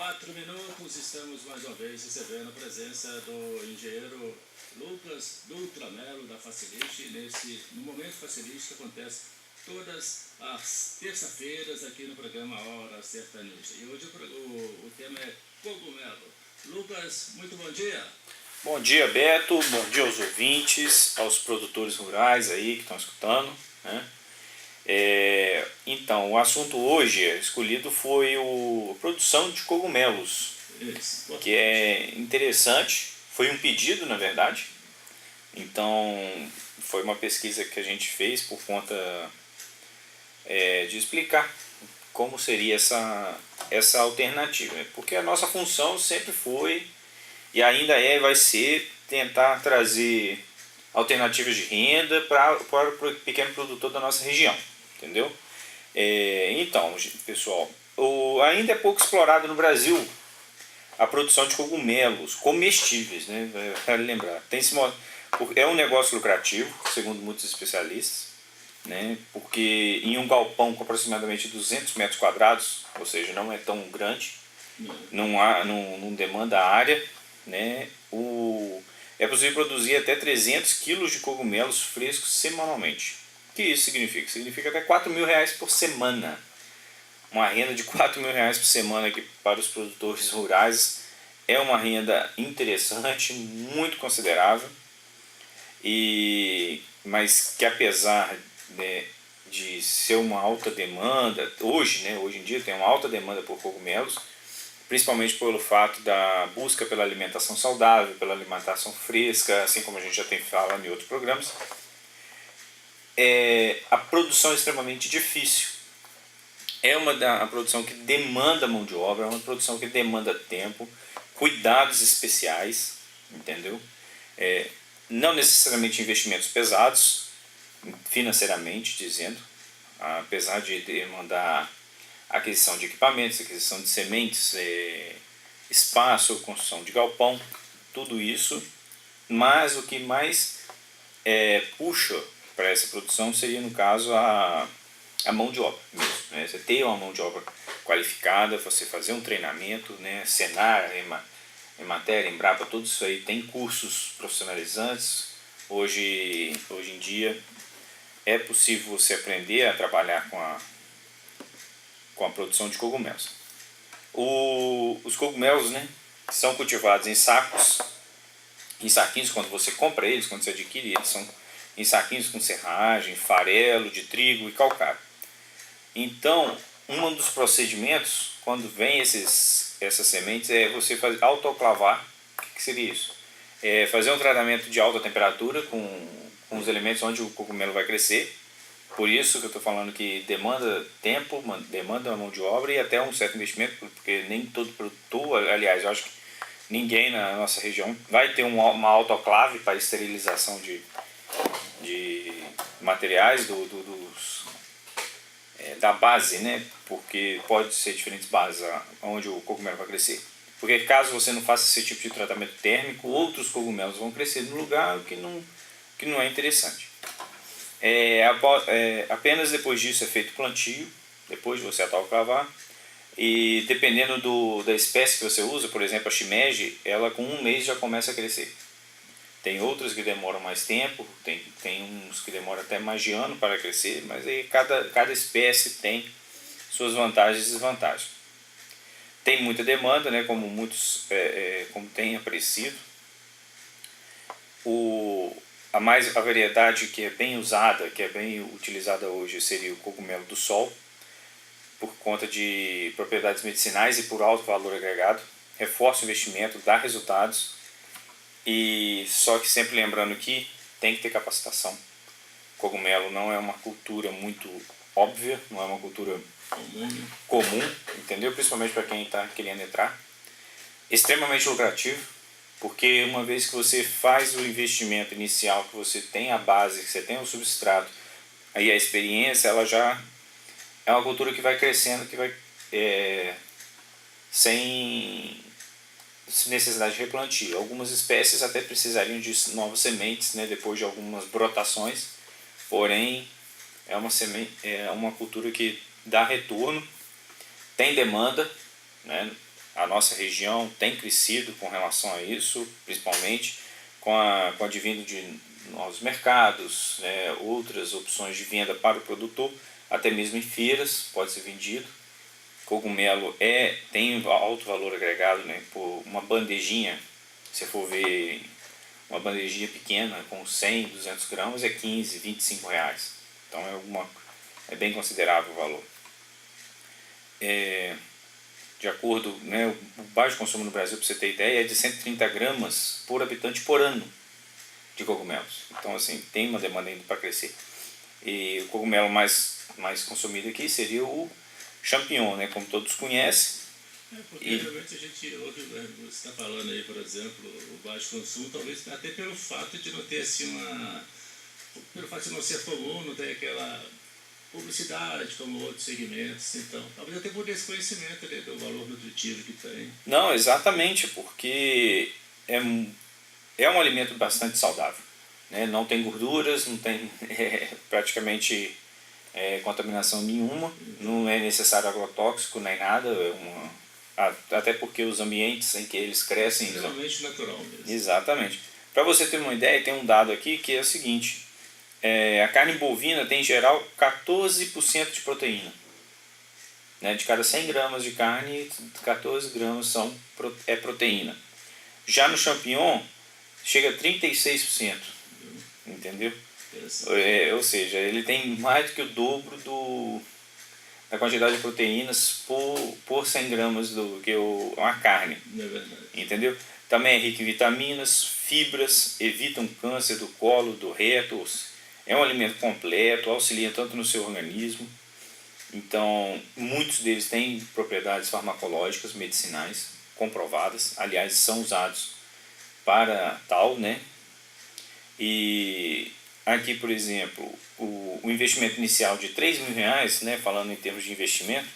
4 minutos, estamos mais uma vez recebendo a presença do engenheiro Lucas Dutra Melo da Facilite, no Momento Facilite, que acontece todas as terça-feiras aqui no programa Hora Sertaneja. E hoje o tema é cogumelo. Lucas, muito bom dia. Bom dia, Beto, bom dia aos ouvintes, aos produtores rurais aí que estão escutando, né? Então, o assunto hoje escolhido foi a produção de cogumelos, Isso. que é interessante, foi um pedido na verdade, então foi uma pesquisa que a gente fez por conta de explicar como seria essa alternativa, porque a nossa função sempre foi e ainda vai ser tentar trazer alternativas de renda para o pequeno produtor da nossa região, entendeu? Então, pessoal, ainda é pouco explorado no Brasil a produção de cogumelos comestíveis, né? Vale lembrar, é um negócio lucrativo, segundo muitos especialistas, né? Porque em um galpão com aproximadamente 200 metros quadrados, ou seja, não é tão grande, não demanda área, né? É possível produzir até 300 quilos de cogumelos frescos semanalmente. O que isso significa? Significa até R$4.000 por semana. Uma renda de R$4.000 por semana aqui para os produtores rurais é uma renda interessante, muito considerável, mas que apesar de ser uma alta demanda, hoje em dia tem uma alta demanda por cogumelos, principalmente pelo fato da busca pela alimentação saudável, pela alimentação fresca, assim como a gente já tem falado em outros programas. A produção é extremamente difícil. A produção que demanda mão de obra, é uma produção que demanda tempo, cuidados especiais, entendeu? Não necessariamente investimentos pesados, financeiramente dizendo, apesar de demandar aquisição de equipamentos, aquisição de sementes, espaço, construção de galpão, tudo isso, mas o que mais puxa para essa produção seria, no caso, a mão de obra mesmo, né? Você ter uma mão de obra qualificada, você fazer um treinamento, né? Senar, Emater, Embrapa, tudo isso aí tem cursos profissionalizantes. Hoje em dia é possível você aprender a trabalhar com a produção de cogumelos. Os cogumelos, né, são cultivados em saquinhos, quando você compra eles, quando você adquire eles, são em saquinhos com serragem, farelo de trigo e calcário. Então, um dos procedimentos, quando vem essas sementes, é você autoclavar. O que seria isso? Fazer um tratamento de alta temperatura com os elementos onde o cogumelo vai crescer. Por isso que eu estou falando que demanda tempo, demanda mão de obra e até um certo investimento, porque nem todo produtor, aliás, eu acho que ninguém na nossa região vai ter uma autoclave para esterilização de materiais da base, né? Porque pode ser diferentes bases onde o cogumelo vai crescer. Porque caso você não faça esse tipo de tratamento térmico, outros cogumelos vão crescer no lugar que não é interessante. Apenas depois disso é feito o plantio, depois de você autoclavar, e dependendo da espécie que você usa, por exemplo a shimeji, ela com 1 mês já começa a crescer. Tem outras que demoram mais tempo, tem uns que demoram até mais de ano para crescer, mas aí cada espécie tem suas vantagens e desvantagens. Tem muita demanda, né, como como tem aparecido. A variedade que é bem usada, que é bem utilizada hoje, seria o cogumelo do sol, por conta de propriedades medicinais e por alto valor agregado. Reforça o investimento, dá resultados. E só que sempre lembrando que tem que ter capacitação. Cogumelo não é uma cultura muito óbvia, não é uma cultura comum, entendeu? Principalmente para quem está querendo entrar. Extremamente lucrativo, porque uma vez que você faz o investimento inicial, que você tem a base, que você tem o substrato, aí a experiência, ela já é uma cultura que vai crescendo, que vai sem necessidade de replantio. Algumas espécies até precisariam de novas sementes, né, depois de algumas brotações, porém é uma cultura que dá retorno, tem demanda, né, A nossa região tem crescido com relação a isso, principalmente com a advindo de novos mercados, né, outras opções de venda para o produtor, até mesmo em feiras pode ser vendido. Cogumelo tem alto valor agregado, né, por uma bandejinha, se for ver uma bandejinha pequena com 100, 200 gramas é 15, 25 reais. Então é bem considerável o valor. De acordo, né, o baixo consumo no Brasil, para você ter ideia, é de 130 gramas por habitante por ano de cogumelos. Então, assim, tem uma demanda ainda para crescer. E o cogumelo mais consumido aqui seria o champignon, né, como todos conhecem. Porque realmente a gente ouve, você está falando aí, por exemplo, o baixo consumo, talvez até pelo fato de não ter assim pelo fato de não ser comum, não ter aquela publicidade como outros segmentos, então talvez até por desconhecimento, né, do valor nutritivo que tem. Não, exatamente, porque é um alimento bastante saudável, né? Não tem gorduras, não tem praticamente contaminação nenhuma, não é necessário agrotóxico nem nada, até porque os ambientes em que eles crescem... Extremamente natural mesmo. Exatamente. Para você ter uma ideia, tem um dado aqui que é o seguinte: a carne bovina tem em geral 14% de proteína. Né? De cada 100 gramas de carne, 14 gramas é proteína. Já no champignon, chega a 36%. Entendeu? Ou seja, ele tem mais do que o dobro da quantidade de proteínas por 100 gramas do que uma carne. Não é verdade. Entendeu? Também é rico em vitaminas, fibras, evitam câncer do colo, do reto. É um alimento completo, auxilia tanto no seu organismo. Então, muitos deles têm propriedades farmacológicas, medicinais, comprovadas. Aliás, são usados para tal, né? E aqui, por exemplo, o investimento inicial de R$3.000, né, falando em termos de investimento,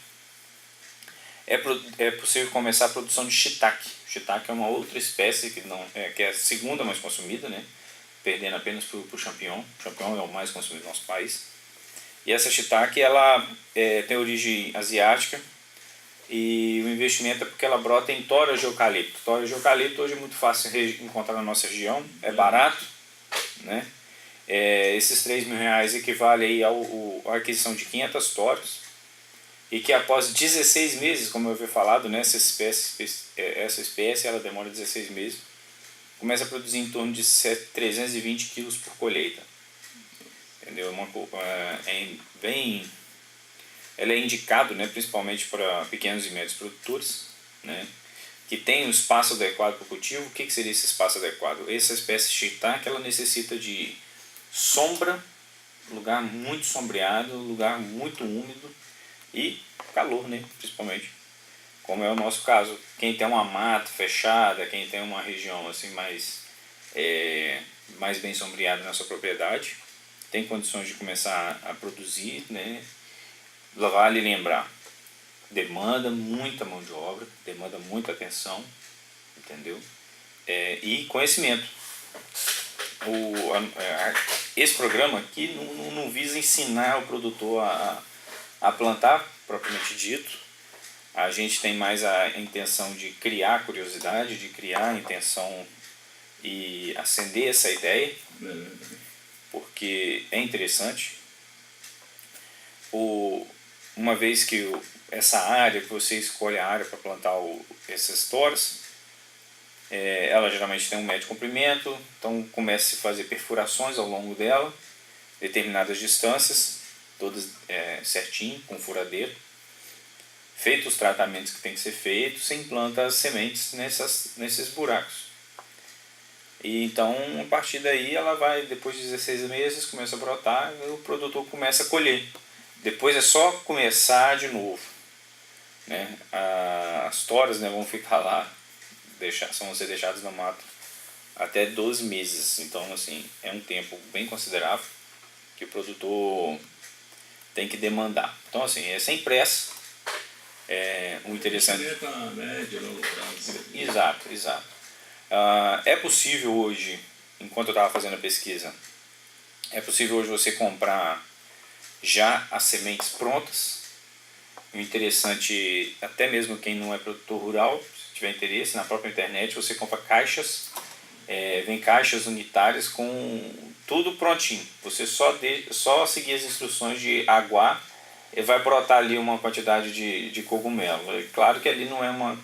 é possível começar a produção de shiitake. Shiitake é uma outra espécie que é a segunda mais consumida, né, perdendo apenas para o champignon. O champignon é o mais consumido no nosso país. E essa shiitake ela tem origem asiática, e o investimento é porque ela brota em toras de eucalipto. Toras de eucalipto hoje é muito fácil encontrar na nossa região, é barato, né? Esses R$3.000 equivale aí à aquisição de 500 toras, e que após 16 meses, como eu havia falado, né, essa espécie ela demora 16 meses, começa a produzir em torno de 320 quilos por colheita. Entendeu? Ela é indicado, né, principalmente para pequenos e médios produtores, né, que tem um espaço adequado para o cultivo. O que seria esse espaço adequado? Essa espécie shiitake ela necessita de sombra, lugar muito sombreado, lugar muito úmido e calor, né, principalmente, como é o nosso caso. Quem tem uma mata fechada, quem tem uma região assim mais bem sombreada na sua propriedade, tem condições de começar a produzir, né. Vale lembrar, demanda muita mão de obra, demanda muita atenção, entendeu? E conhecimento. Esse programa aqui não visa ensinar o produtor a plantar, propriamente dito. A gente tem mais a intenção de criar curiosidade, de criar a intenção e acender essa ideia, porque é interessante. Uma vez que essa área, que você escolhe a área para plantar essas toras, ela geralmente tem um médio comprimento, então começa a se fazer perfurações ao longo dela, determinadas distâncias, todas certinho, com furadeira. Feitos os tratamentos que tem que ser feitos, você implanta as sementes nesses buracos. E então, a partir daí, ela vai, depois de 16 meses, começa a brotar e o produtor começa a colher. Depois é só começar de novo, né? As toras, né, vão ficar lá, vão ser deixadas no mato até 12 meses. Então, assim, é um tempo bem considerável que o produtor tem que demandar. Então, assim, é sem pressa. O interessante... médio, longo prazo. Exato. É possível hoje, enquanto eu estava fazendo a pesquisa, é possível hoje você comprar já as sementes prontas, O interessante, até mesmo quem não é produtor rural, se tiver interesse, na própria internet você compra caixas, vem caixas unitárias com tudo prontinho. Você só seguir as instruções de aguar e vai brotar ali uma quantidade de cogumelo. É claro que ali não é uma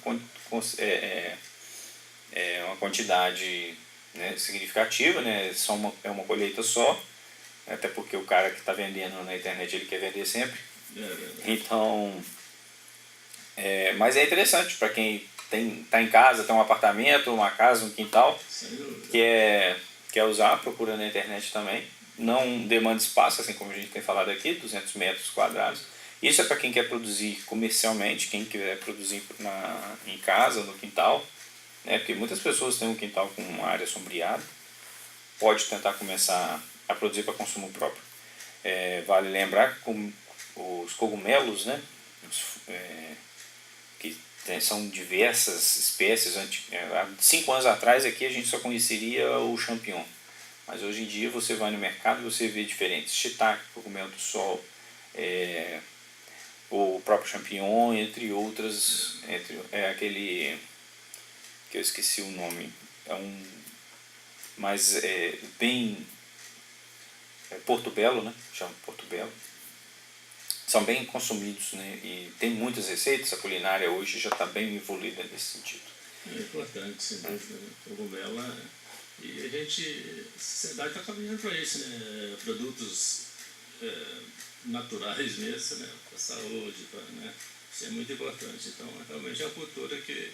quantidade, né, significativa, né, é uma colheita só, até porque o cara que está vendendo na internet ele quer vender sempre. Então, mas é interessante para quem está em casa, tem um apartamento, uma casa, um quintal, quer usar, procura na internet também. Não demanda espaço, assim como a gente tem falado aqui, 200 metros quadrados. Isso é para quem quer produzir comercialmente, quem quer produzir em casa, no quintal, né? Porque muitas pessoas têm um quintal com uma área sombreada, pode tentar começar a produzir para consumo próprio. Vale lembrar que os cogumelos, né, que são diversas espécies. Há 5 anos atrás aqui a gente só conheceria o champignon, mas hoje em dia você vai no mercado e você vê diferentes: shiitake, cogumelo do sol, o próprio champignon, entre outras, aquele que eu esqueci o nome, mas bem portobello, né? Chama portobello. São bem consumidos, né? E tem muitas receitas. A culinária hoje já está bem evoluída nesse sentido. É importante, sem dúvida, né? Cogumelo, e a sociedade está caminhando para isso, né? Produtos naturais mesmo, né? Para a saúde, né? Isso é muito importante. Então, realmente é uma cultura que,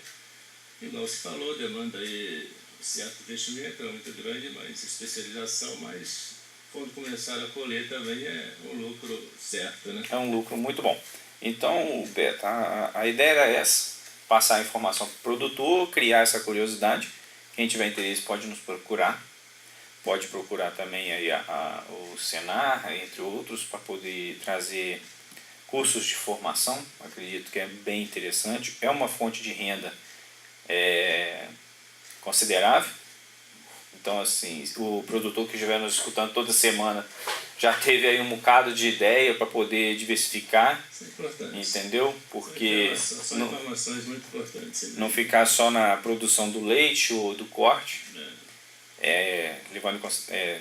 igual se falou, demanda aí certo investimento, é muito grande, mas especialização, mas quando começar a colher também é um lucro certo, né? É um lucro muito bom. Então, Beto, a ideia era essa: passar a informação para o produtor, criar essa curiosidade. Quem tiver interesse pode nos procurar. Pode procurar também aí o Senar, entre outros, para poder trazer cursos de formação. Acredito que é bem interessante. É uma fonte de renda considerável. Então, assim, o produtor que estiver nos escutando toda semana já teve aí um bocado de ideia para poder diversificar. Isso é importante. Entendeu? Porque são informações muito importantes. Não ficar só na produção do leite ou do corte.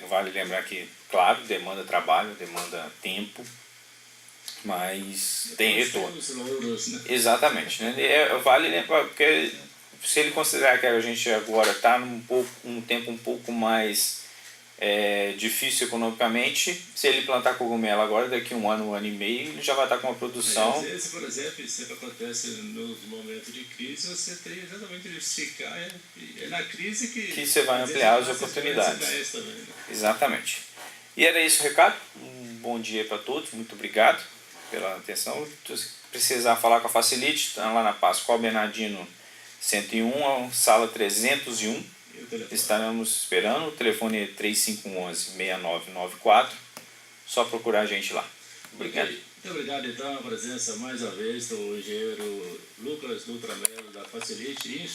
Vale lembrar que, claro, demanda trabalho, demanda tempo, mas tem retorno. Os louros, né? Exatamente, né? Vale lembrar, porque se ele considerar que a gente agora está um tempo um pouco mais difícil economicamente, se ele plantar cogumelo agora, daqui 1 ano, 1 ano e meio, ele já vai estar com uma produção. Às vezes, por exemplo, isso que acontece nos momentos de crise, você tem exatamente de diversificar, é na crise que você vai ampliar as oportunidades. Também, né? Exatamente. E era isso o recado. Um bom dia para todos, muito obrigado pela atenção. Se precisar falar com a Facilite, está lá na Pascoal Bernardino 101, sala 301. Estaremos esperando. O telefone é 3511-6994. Só procurar a gente lá. Obrigado. Muito obrigado, então, a presença mais uma vez do engenheiro Lucas Dutra Melo da Facilite.